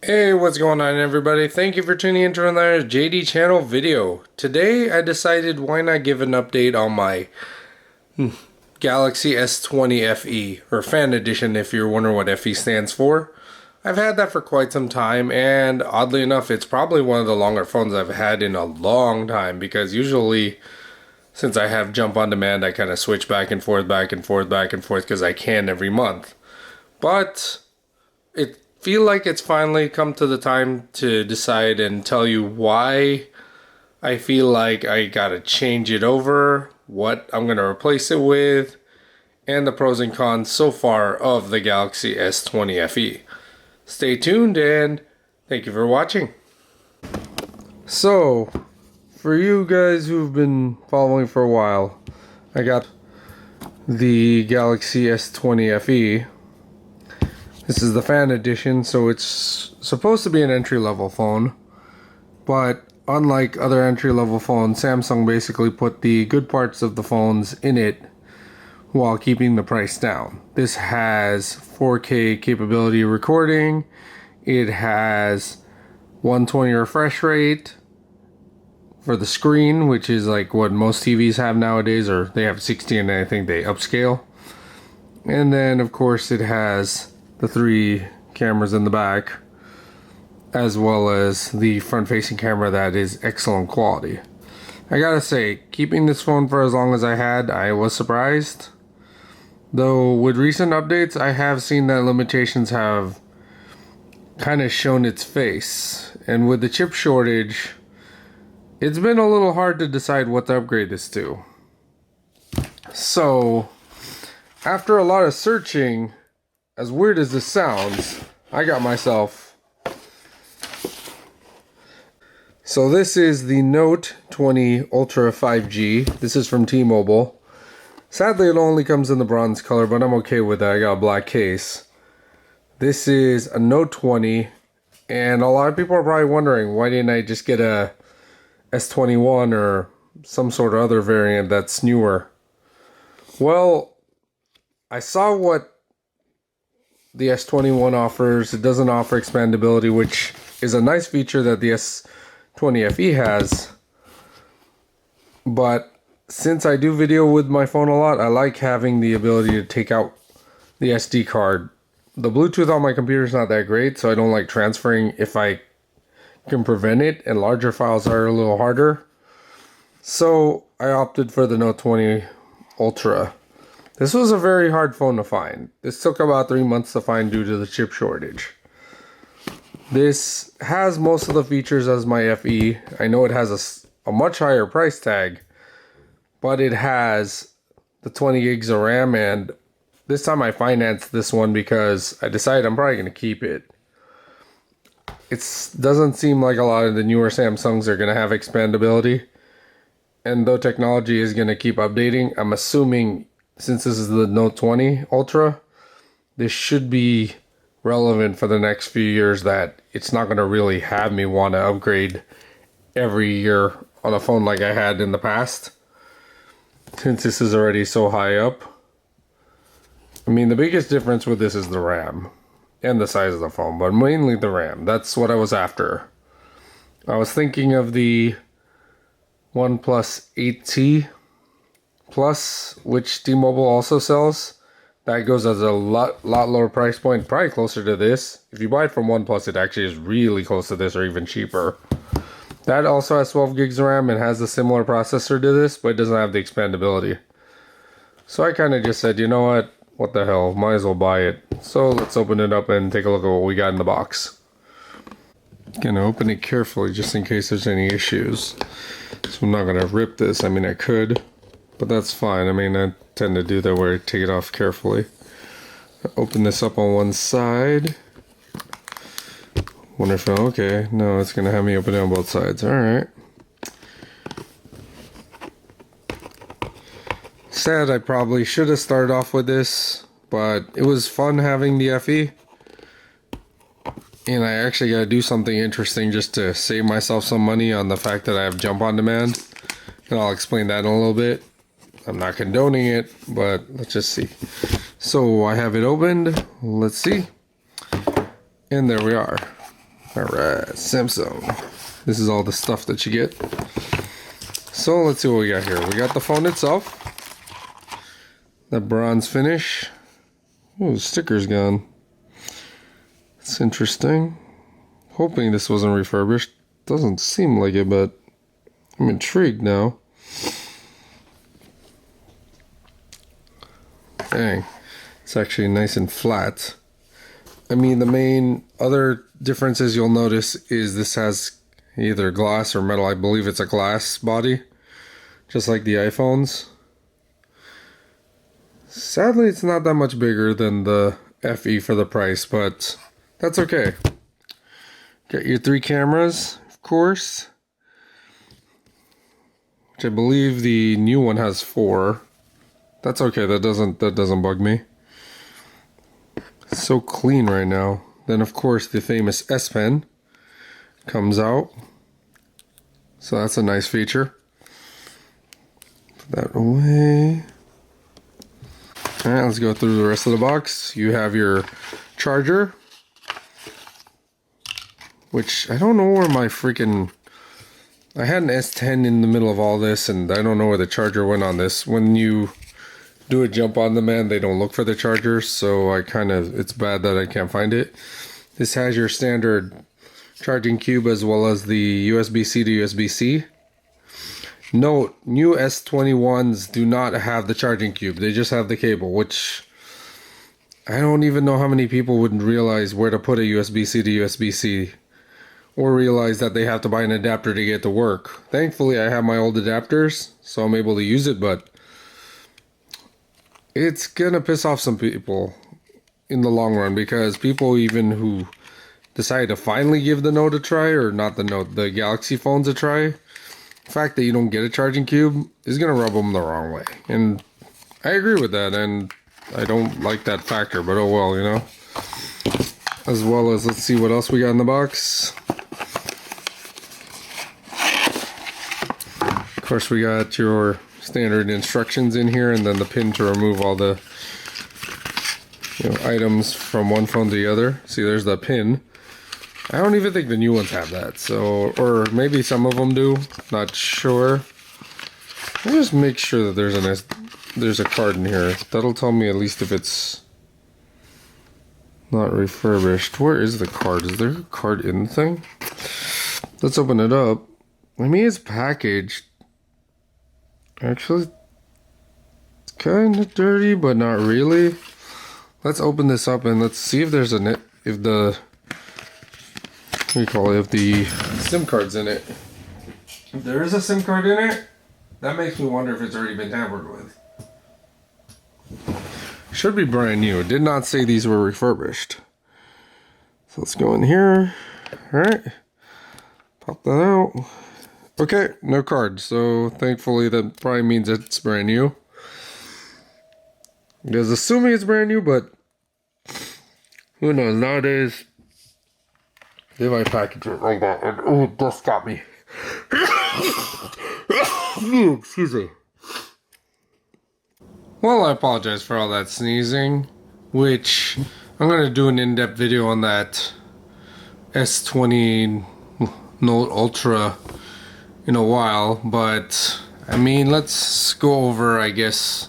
Hey, what's going on everybody? Thank you for tuning into another JD channel video. Today I decided why not give an update on my Galaxy S20 FE, or Fan Edition if you're wondering what FE stands for. I've had that for quite some time, and oddly enough it's probably one of the longer phones I've had in a long time, because usually since I have jump on demand I kind of switch back and forth because I can every month. But it feel like it's finally come to the time to decide and tell you why I feel like I gotta change it over, what I'm gonna replace it with, and the pros and cons so far of the Galaxy S20 FE. Stay tuned and thank you for watching. So, for you guys who've been following for a while, I got the Galaxy S20 FE. This is the Fan Edition, so it's supposed to be an entry-level phone, but unlike other entry-level phones, Samsung basically put the good parts of the phones in it while keeping the price down. This has 4K capability recording, it has 120 refresh rate for the screen, which is like what most TVs have nowadays, or they have 60 and I think they upscale. And then of course it has the 3 cameras in the back, as well as the front-facing camera that is excellent quality. I gotta say, keeping this phone for as long as I had, I was surprised. Though with recent updates, I have seen that limitations have kind of shown its face. And with the chip shortage, it's been a little hard to decide what to upgrade this to. So, after a lot of searching, as weird as this sounds, I got myself. So this is the Note 20 Ultra 5G. This is from T-Mobile. Sadly, it only comes in the bronze color, but I'm okay with that. I got a black case. This is a Note 20, and a lot of people are probably wondering, why didn't I just get a S21 or some sort of other variant that's newer? Well, I saw what the S21 offers. It doesn't offer expandability, which is a nice feature that the S20 FE has. But since I do video with my phone a lot, I like having the ability to take out the SD card. The Bluetooth on my computer is not that great, so I don't like transferring if I can prevent it, and larger files are a little harder. So I opted for the Note 20 Ultra. This was a very hard phone to find. This took about 3 months to find due to the chip shortage. This has most of the features as my FE. I know it has a much higher price tag, but it has the 20 gigs of RAM, and this time I financed this one because I decided I'm probably going to keep it. It doesn't seem like a lot of the newer Samsungs are going to have expandability, and though technology is going to keep updating, I'm assuming since this is the Note 20 Ultra, this should be relevant for the next few years, that it's not going to really have me want to upgrade every year on a phone like I had in the past, since this is already so high up. I mean, the biggest difference with this is the RAM and the size of the phone, but mainly the RAM. That's what I was after. I was thinking of the OnePlus 8T Plus, which T-Mobile also sells. That goes at a lot lower price point, probably closer to this. If you buy it from OnePlus, it actually is really close to this or even cheaper. That also has 12 gigs of RAM and has a similar processor to this, but it doesn't have the expandability. So I kind of just said, you know what the hell, might as well buy it. So let's open it up and take a look at what we got in the box. Gonna open it carefully just in case there's any issues. So I'm not gonna rip this. I mean, I could, but that's fine. I mean, I tend to do that where I take it off carefully. Open this up on one side. Wonder if, okay, no, it's gonna have me open it on both sides. Alright. Sad I probably should have started off with this, but it was fun having the FE. And I actually gotta do something interesting just to save myself some money on the fact that I have jump on demand. And I'll explain that in a little bit. I'm not condoning it, but let's just see. So I have it opened. Let's see. And there we are. Alright, Samsung. This is all the stuff that you get. So let's see what we got here. We got the phone itself. That bronze finish. Oh, the sticker's gone. It's interesting. Hoping this wasn't refurbished. Doesn't seem like it, but I'm intrigued now. Dang. It's actually nice and flat. I mean, the main other differences you'll notice is this has either glass or metal. I believe it's a glass body, just like the iPhones. Sadly, it's not that much bigger than the FE for the price, but that's okay. Got your 3 cameras, of course, which I believe the new one has 4. That's okay. That doesn't bug me. It's so clean right now. Then, of course, the famous S Pen comes out. So that's a nice feature. Put that away. Alright, let's go through the rest of the box. You have your charger, which I don't know where my freaking... I had an S10 in the middle of all this, and I don't know where the charger went on this. When you do a jump on demand, they don't look for the charger, so it's bad that I can't find it. This has your standard charging cube as well as the USB-C to USB-C. Note, new S21s do not have the charging cube. They just have the cable, which I don't even know how many people would realize where to put a USB-C to USB-C, or realize that they have to buy an adapter to get to work. Thankfully, I have my old adapters, so I'm able to use it, but it's gonna piss off some people in the long run, because people even who decide to finally give the Note a try, or not the Note, the Galaxy phones a try, the fact that you don't get a charging cube is gonna rub them the wrong way. And I agree with that, and I don't like that factor, but oh well, you know. As well as, let's see what else we got in the box. Of course, we got your standard instructions in here, and then the pin to remove all the items from one phone to the other. See, there's the pin. I don't even think the new ones have that, so, or maybe some of them do, not sure. I'll just make sure that there's a card in here. That'll tell me at least if it's not refurbished. Where is the card? Is there a card in the thing? Let's open it up. I mean, it's packaged. Actually, it's kind of dirty, but not really. Let's open this up and let's see if there's if the SIM card's in it. If there is a SIM card in it, that makes me wonder if it's already been tampered with. Should be brand new. It did not say these were refurbished. So let's go in here. Alright. Pop that out. Okay, no card. So thankfully that probably means it's brand new. Because assuming it's brand new, but who knows, nowadays they might package it like that. And oh, it just got me. Excuse me. Well, I apologize for all that sneezing, which I'm going to do an in-depth video on that S20 Note Ultra in a while, but I mean, let's go over, I guess,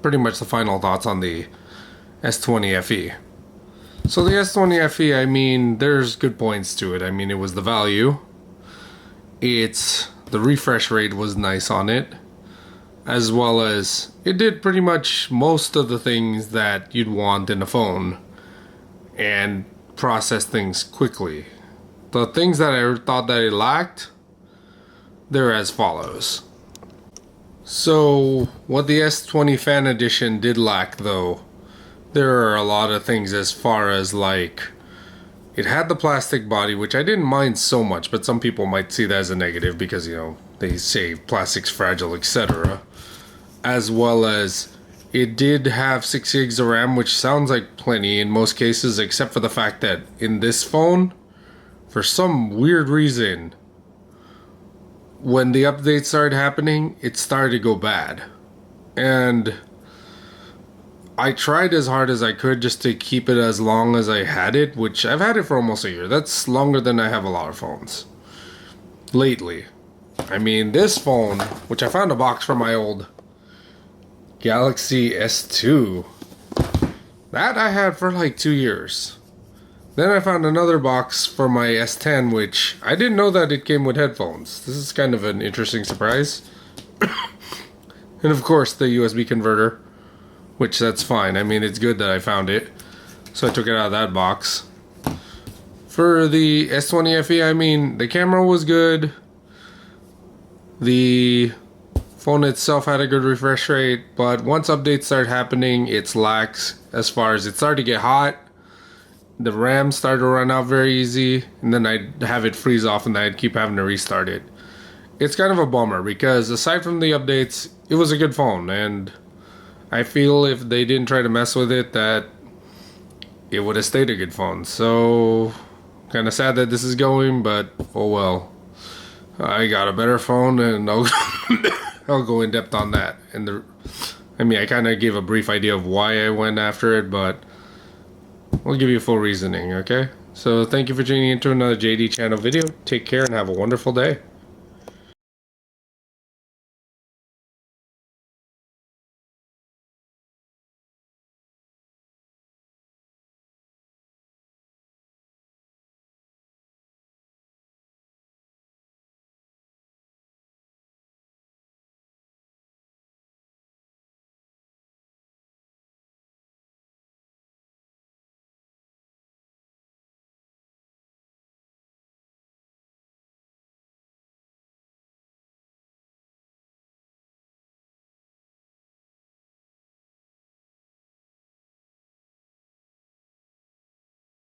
pretty much the final thoughts on the S20 FE. So the S20 FE, I mean, there's good points to it. I mean, it was the value. The refresh rate was nice on it, as well as it did pretty much most of the things that you'd want in a phone and process things quickly. The things that I thought that it lacked, they're as follows. So what the S20 Fan Edition did lack, though, there are a lot of things as far as, like, it had the plastic body, which I didn't mind so much, but some people might see that as a negative because, you know, they say plastic's fragile, etc. As well as it did have 6 gigs of RAM, which sounds like plenty in most cases, except for the fact that in this phone, for some weird reason, when the updates started happening, it started to go bad. And I tried as hard as I could just to keep it as long as I had it, which I've had it for almost a year. That's longer than I have a lot of phones lately. I mean, this phone, which I found a box from my old Galaxy S2, that I had for like 2 years. Then I found another box for my S10, which I didn't know that it came with headphones. This is kind of an interesting surprise. And of course, the USB converter, which that's fine. I mean, it's good that I found it. So I took it out of that box. For the S20 FE, I mean, the camera was good. The phone itself had a good refresh rate, but once updates started happening, it lags as far as it started to get hot. The RAM started to run out very easy, and then I'd have it freeze off and then I'd keep having to restart it. It's kind of a bummer because aside from the updates, it was a good phone, and I feel if they didn't try to mess with it, that it would have stayed a good phone. So, kind of sad that this is going, but oh well. I got a better phone, and I'll go in depth on that. And I mean, I kind of gave a brief idea of why I went after it, but we'll give you full reasoning, okay? So thank you for tuning into another JD channel video. Take care and have a wonderful day.